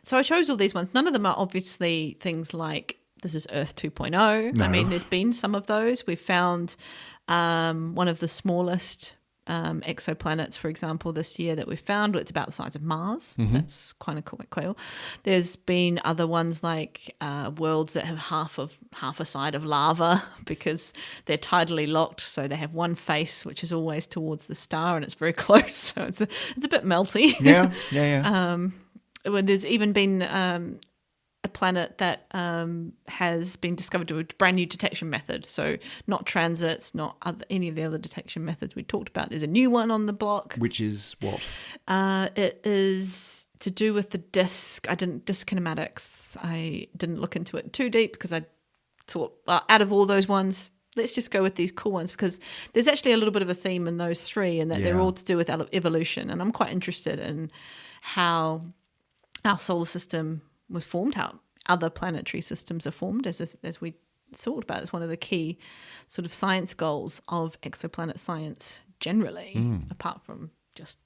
So I chose all these ones. None of them are obviously things like this is Earth 2.0.
No.
I mean, there's been some of those. We found one of the smallest exoplanets, for example, this year that we found. It's about the size of Mars. That's kind of cool. There's been other ones like worlds that have half a side of lava because they're tidally locked, so they have one face which is always towards the star and it's very close, so it's a bit melty. When there's even been a planet that has been discovered to a brand new detection method. So not transits, not any of the other detection methods we talked about. There's a new one on the block.
Which is what?
It is to do with the disk kinematics. I didn't look into it too deep because I thought, well, out of all those ones, let's just go with these cool ones, because there's actually a little bit of a theme in those three, and that they're all to do with evolution. And I'm quite interested in how our solar system was formed, how other planetary systems are formed, as we thought about. It's one of the key sort of science goals of exoplanet science generally, apart from just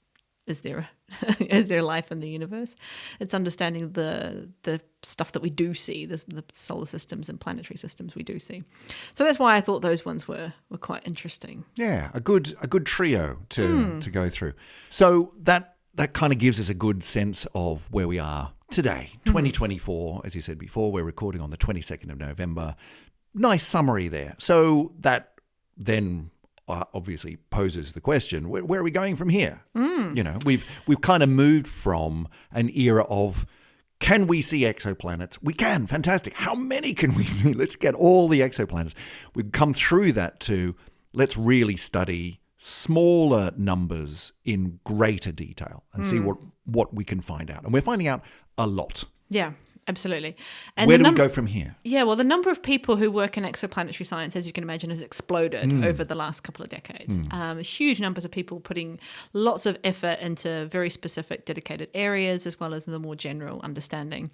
is there life in the universe? It's understanding the stuff that we do see, the solar systems and planetary systems we do see. So that's why I thought those ones were quite interesting.
Yeah, a good trio to go through. So that kind of gives us a good sense of where we are today, 2024. As you said before, we're recording on the 22nd of November. Nice summary there. So that then obviously poses the question, where are we going from here? We've kind of moved from an era of, can we see exoplanets? We can. Fantastic. How many can we see? Let's get all the exoplanets. We've come through that to, let's really study smaller numbers in greater detail and see what we can find out. And we're finding out a lot.
Yeah. Absolutely. And
where do we go from here?
Yeah, well, the number of people who work in exoplanetary science, as you can imagine, has exploded over the last couple of decades. Huge numbers of people putting lots of effort into very specific dedicated areas, as well as the more general understanding.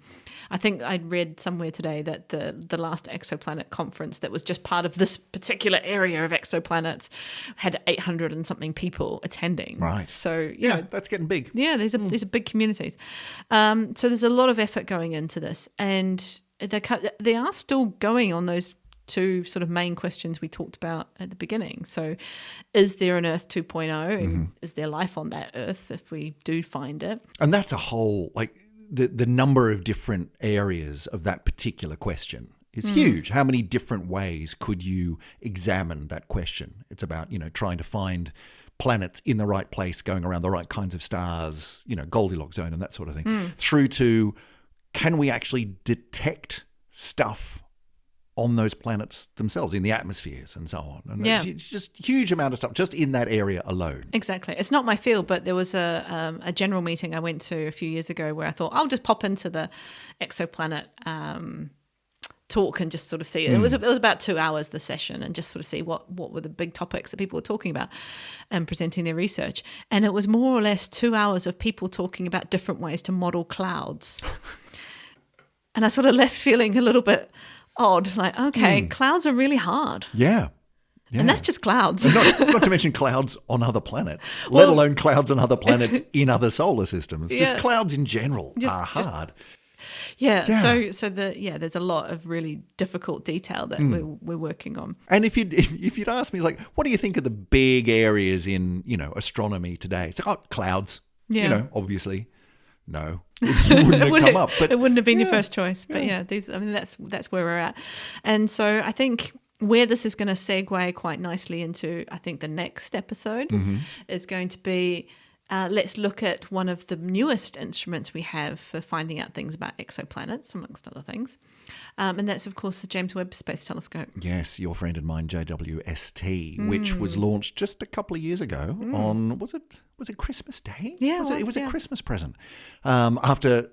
I think I read somewhere today that the last exoplanet conference that was just part of this particular area of exoplanets had 800 and something people attending.
Right.
So,
that's getting big.
Yeah, these are big communities. So there's a lot of effort going into this, and they are still going on those two sort of main questions we talked about at the beginning. So is there an Earth 2.0 and is there life on that Earth if we do find it?
And that's a whole, like the number of different areas of that particular question is huge. How many different ways could you examine that question? It's about, trying to find planets in the right place, going around the right kinds of stars, Goldilocks zone and that sort of thing, through to, can we actually detect stuff on those planets themselves, in the atmospheres and so on? And it's just a huge amount of stuff just in that area alone.
Exactly. It's not my field, but there was a general meeting I went to a few years ago where I thought I'll just pop into the exoplanet talk and just sort of see. It was about 2 hours, the session, and just sort of see what were the big topics that people were talking about and presenting their research. And it was more or less 2 hours of people talking about different ways to model clouds. And I sort of left feeling a little bit odd, like, okay, clouds are really hard.
Yeah.
And that's just clouds.
And not to mention clouds on other planets, let alone clouds on other planets in other solar systems. Just clouds in general are hard.
So there's a lot of really difficult detail that we're working on.
And if you'd ask me, like, what do you think of the big areas in, astronomy today? It's like, clouds, obviously. No, you wouldn't have come up. But
it wouldn't have been your first choice. But that's where we're at. And so I think where this is going to segue quite nicely into, I think the next episode is going to be, let's look at one of the newest instruments we have for finding out things about exoplanets, amongst other things. And that's, of course, the James Webb Space Telescope.
Yes, your friend and mine, JWST, which was launched just a couple of years ago on, was it Christmas Day?
Yeah,
it was a Christmas present. After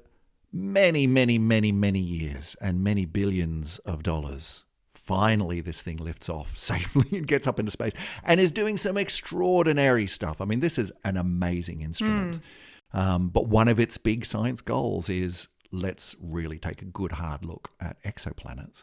many, many, many, many years and many billions of dollars, finally this thing lifts off safely and gets up into space and is doing some extraordinary stuff. I mean, this is an amazing instrument. But one of its big science goals is, let's really take a good hard look at exoplanets.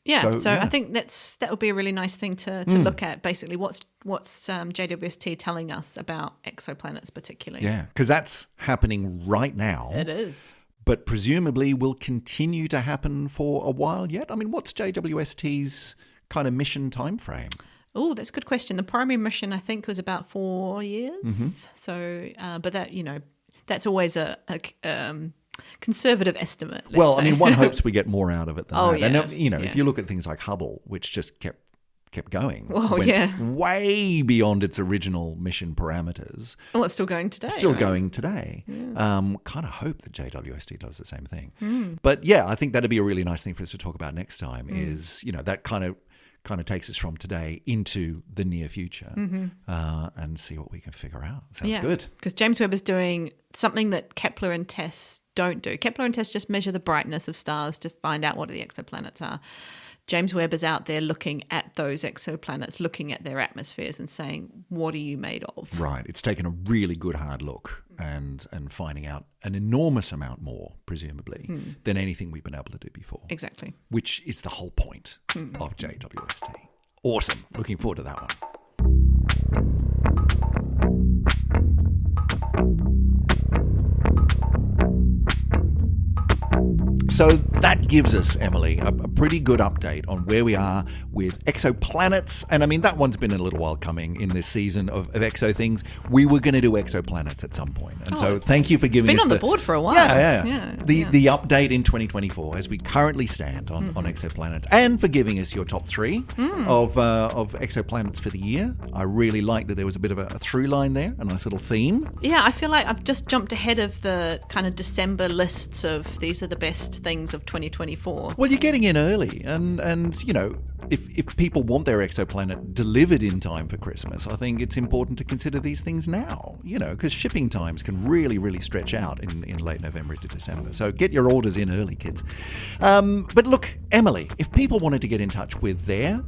Yeah, so I think that would be a really nice thing to look at. Basically, what's JWST telling us about exoplanets particularly?
Yeah, because that's happening right now.
It is.
But presumably will continue to happen for a while yet. I mean, what's JWST's kind of mission timeframe?
Oh, that's a good question. The primary mission, I think, was about 4 years. So, but that, that's always a conservative estimate.
Well, I mean, one hopes we get more out of it than that.
Yeah,
and, if you look at things like Hubble, which just kept going, way beyond its original mission parameters.
Well, it's still going today.
Going today. Yeah. Kind of hope that JWST does the same thing. But yeah, I think that'd be a really nice thing for us to talk about next time. Is that kind of takes us from today into the near future and see what we can figure out. Sounds good. Because
James Webb is doing something that Kepler and TESS don't do. Kepler and TESS just measure the brightness of stars to find out what the exoplanets are. James Webb is out there looking at those exoplanets, looking at their atmospheres and saying, what are you made of?
Right. It's taken a really good hard look and finding out an enormous amount more, presumably, than anything we've been able to do before.
Exactly.
Which is the whole point of JWST. Awesome. Looking forward to that one. So that gives us, Emily, a pretty good update on where we are with exoplanets. And I mean, that one's been a little while coming in this season of exo-things. We were going to do exoplanets at some point. And so thank you for giving us
been on the board for a while.
The update in 2024 as we currently stand on exoplanets, and for giving us your top 3 of exoplanets for the year. I really like that there was a bit of a through line there, a nice little theme.
Yeah, I feel like I've just jumped ahead of the kind of December lists of these are the best things of 2024.
Well, you're getting in early, and you know, if people want their exoplanet delivered in time for Christmas, I think it's important to consider these things now, you know, because shipping times can really stretch out in late November to December. So get your orders in early, kids. But look, Emily, if people wanted to get in touch with their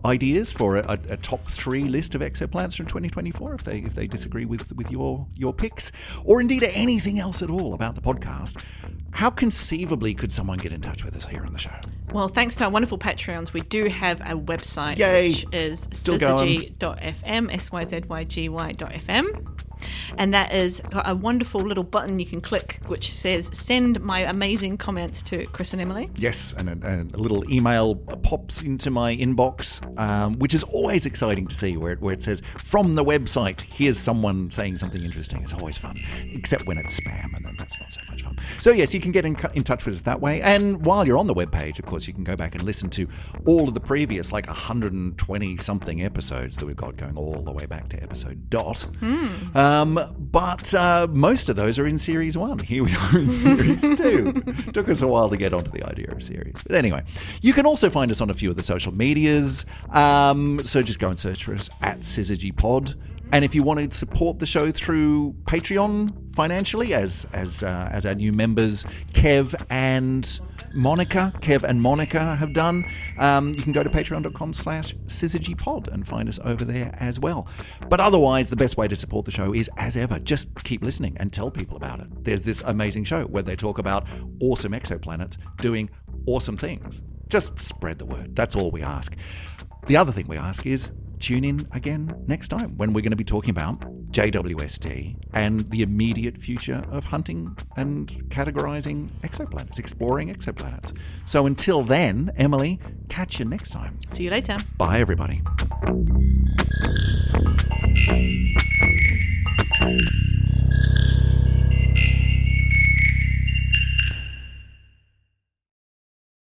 ideas for a top 3 list of exoplanets from 2024, if they disagree with your picks, or indeed anything else at all about the podcast, how conceivably could someone get in touch with us here on the show?
Well, thanks to our wonderful Patreons, we do have a website.
Yay!
Which is
Still
syzygy.fm, syzygy.fm. And that is got a wonderful little button you can click which says send my amazing comments to Chris and Emily.
Yes, and a little email pops into my inbox, which is always exciting to see, where it says from the website, here's someone saying something interesting. It's always fun, except when it's spam, and then that's not so much fun. So yes, you can get in touch with us that way. And while you're on the webpage, of course, you can go back and listen to all of the previous 120 something episodes that we've got going all the way back to episode dot. But most of those are in Series 1. Here we are in Series 2. Took us a while to get onto the idea of series. But anyway, you can also find us on a few of the social medias. So just go and search for us at SyzygyPod. And if you want to support the show through Patreon financially, as our new members, Kev and Monica have done, you can go to patreon.com/syzygypod and find us over there as well. But otherwise, the best way to support the show is, as ever, just keep listening and tell people about it. There's this amazing show where they talk about awesome exoplanets doing awesome things. Just spread the word. That's all we ask. The other thing we ask is tune in again next time when we're going to be talking about JWST and the immediate future of hunting and categorizing exoplanets, exploring exoplanets. So until then, Emily, catch you next time.
See you later.
Bye, everybody.